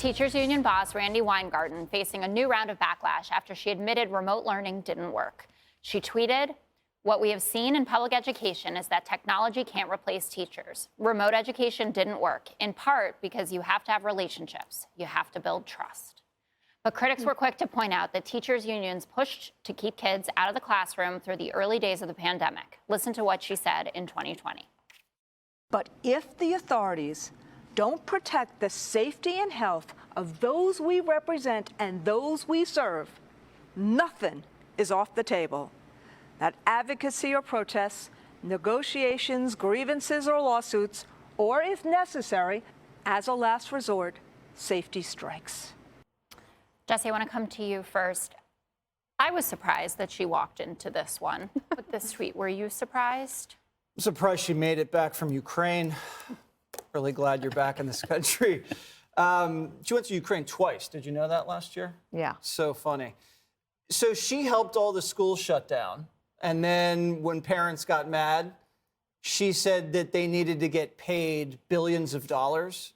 Teachers Union boss Randi Weingarten facing a new round of backlash after she admitted remote learning didn't work. She tweeted, "What we have seen in public education is that technology can't replace teachers. Remote education didn't work, in part because you have to have relationships. You have to build trust." But critics were quick to point out that teachers' unions pushed to keep kids out of the classroom through the early days of the pandemic. Listen to what she said in 2020. But if the authorities don't protect the safety and health of those we represent and those we serve, nothing is off the table. That advocacy or protests, negotiations, grievances or lawsuits, or if necessary, as a last resort, safety strikes. Jesse, I want to come to you first. I was surprised that she walked into this one with this tweet. Were you surprised? I'm surprised she made it back from Ukraine. Really glad you're back in this country. She went to Ukraine twice. Did you know that last year? Yeah. So funny. So she helped all the schools shut down. And then when parents got mad, she said that they needed to get paid billions of dollars.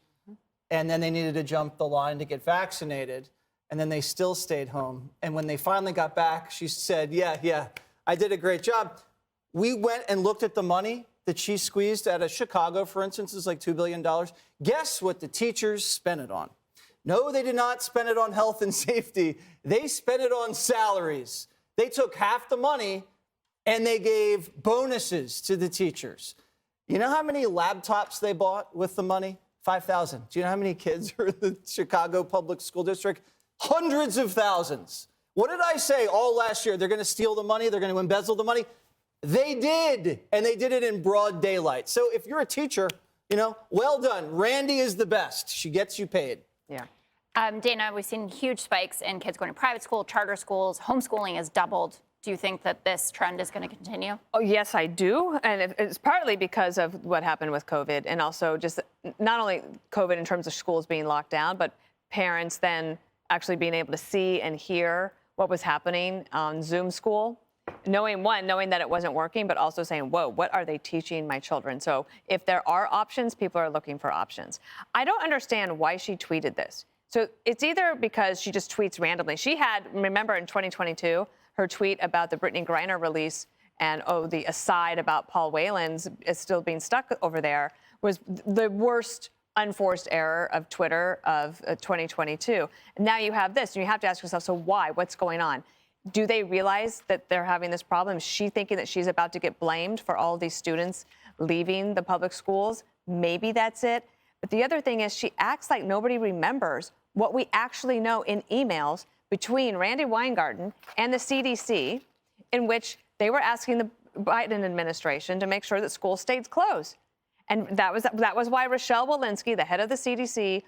And then they needed to jump the line to get vaccinated. And then they still stayed home. And when they finally got back, she said, yeah, I did a great job. We went and looked at the money that she squeezed out of Chicago, for instance, is like $2 billion. Guess what the teachers spent it on? No, they did not spend it on health and safety. They spent it on salaries. They took half the money and they gave bonuses to the teachers. You know how many laptops they bought with the money? 5,000. Do you know how many kids are in the Chicago Public School District? Hundreds of thousands. What did I say all last year? They're going to steal the money. They're going to embezzle the money. They did, and they did it in broad daylight. So if you're a teacher, well done. Randi is the best. She gets you paid. Yeah. Dana, we've seen huge spikes in kids going to private school, charter schools. Homeschooling has doubled. Do you think that this trend is going to continue? Oh, yes, I do. And it's partly because of what happened with COVID, and also just not only COVID in terms of schools being locked down, but parents then actually being able to see and hear what was happening on Zoom school. Knowing that it wasn't working, but also saying, whoa, what are they teaching my children? So if there are options, people are looking for options. I don't understand why she tweeted this. So it's either because she just tweets randomly. She had, remember in 2022, her tweet about the Brittany Griner release and, the aside about Paul Whelan's is still being stuck over there was the worst unforced error of Twitter of 2022. And now you have this, and you have to ask yourself, so why? What's going on? Do they realize that they're having this problem? Is she thinking that she's about to get blamed for all these students leaving the public schools? Maybe that's it. But the other thing is she acts like nobody remembers what we actually know in emails between Randi Weingarten and the CDC, in which they were asking the Biden administration to make sure that schools stayed closed. And that was why Rochelle Walensky, the head of the CDC,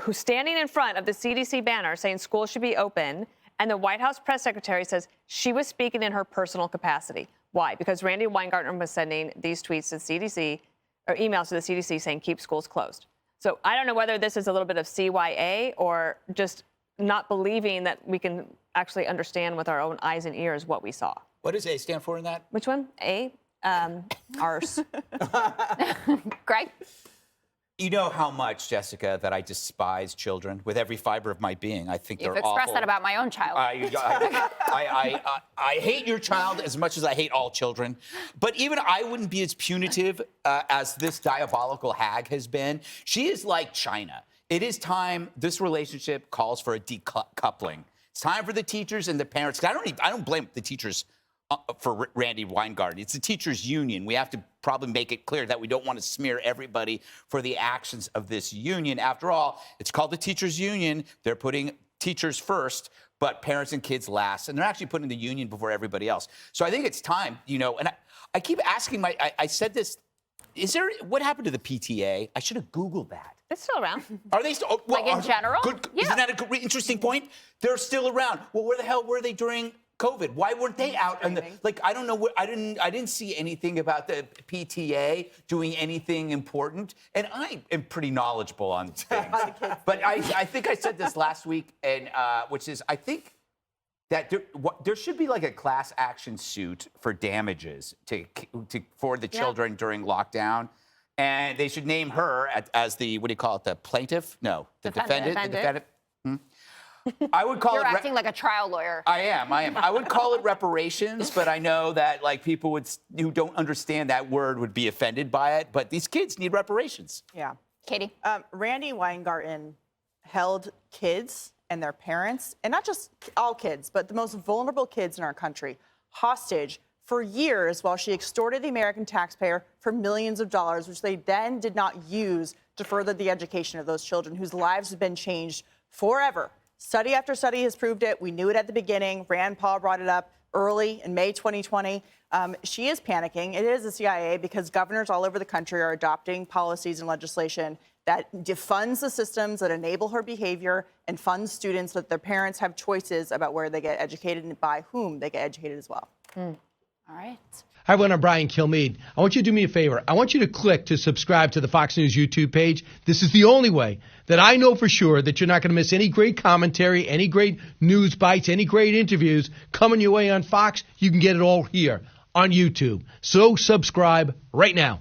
who's standing in front of the CDC banner saying schools should be open, and the White House press secretary says she was speaking in her personal capacity. Why? Because Randi Weingarten was sending these tweets to the CDC, or emails to the CDC saying keep schools closed. So I don't know whether this is a little bit of CYA or just not believing that we can actually understand with our own eyes and ears what we saw. What does A stand for in that? Which one? A? Arse. Greg? You know how much, Jessica, that I despise children with every fiber of my being. I think they're awful. You've expressed that about my own child. I hate your child as much as I hate all children. But even I wouldn't be as punitive as this diabolical hag has been. She is like China. It is time. This relationship calls for a decoupling. It's time for the teachers and the parents. I don't blame the teachers for Randi Weingarten. It's the teachers' union. We have to probably make it clear that we don't want to smear everybody for the actions of this union. After all, it's called the teachers' union. They're putting teachers first, but parents and kids last. And they're actually putting the union before everybody else. So I think it's time, and I keep asking I said this, what happened to the PTA? I should have Googled that. It's still around. Are they still? Like in general? Good, Yeah. Isn't that an interesting point? They're still around. Well, where the hell were they during COVID? Why weren't they out? I don't know. I didn't see anything about the PTA doing anything important. And I am pretty knowledgeable on things. But I think I said this last week, and which is I think that there should be like a class action suit for damages for the children during lockdown. and they should name her as the, what do you call it, the plaintiff? No, the defendant. The defendant. I would call You're it. acting like a trial lawyer. I am. I would call it reparations, but I know that like people who don't understand that word would be offended by it. But these kids need reparations. Yeah. Katie? Randi Weingarten held kids and their parents, and not just all kids, but the most vulnerable kids in our country, hostage for years while she extorted the American taxpayer for millions of dollars, which they then did not use to further the education of those children whose lives have been changed forever. Study after study has proved it. We knew it at the beginning. Rand Paul brought it up early in May 2020. She is panicking. It is the CIA because governors all over the country are adopting policies and legislation that defunds the systems that enable her behavior and funds students so that their parents have choices about where they get educated and by whom they get educated as well. All right. Hi, everyone. I'm Brian Kilmeade. I want you to do me a favor. I want you to click to subscribe to the Fox News YouTube page. This is the only way that I know for sure that you're not going to miss any great commentary, any great news bites, any great interviews coming your way on Fox. You can get it all here on YouTube. So subscribe right now.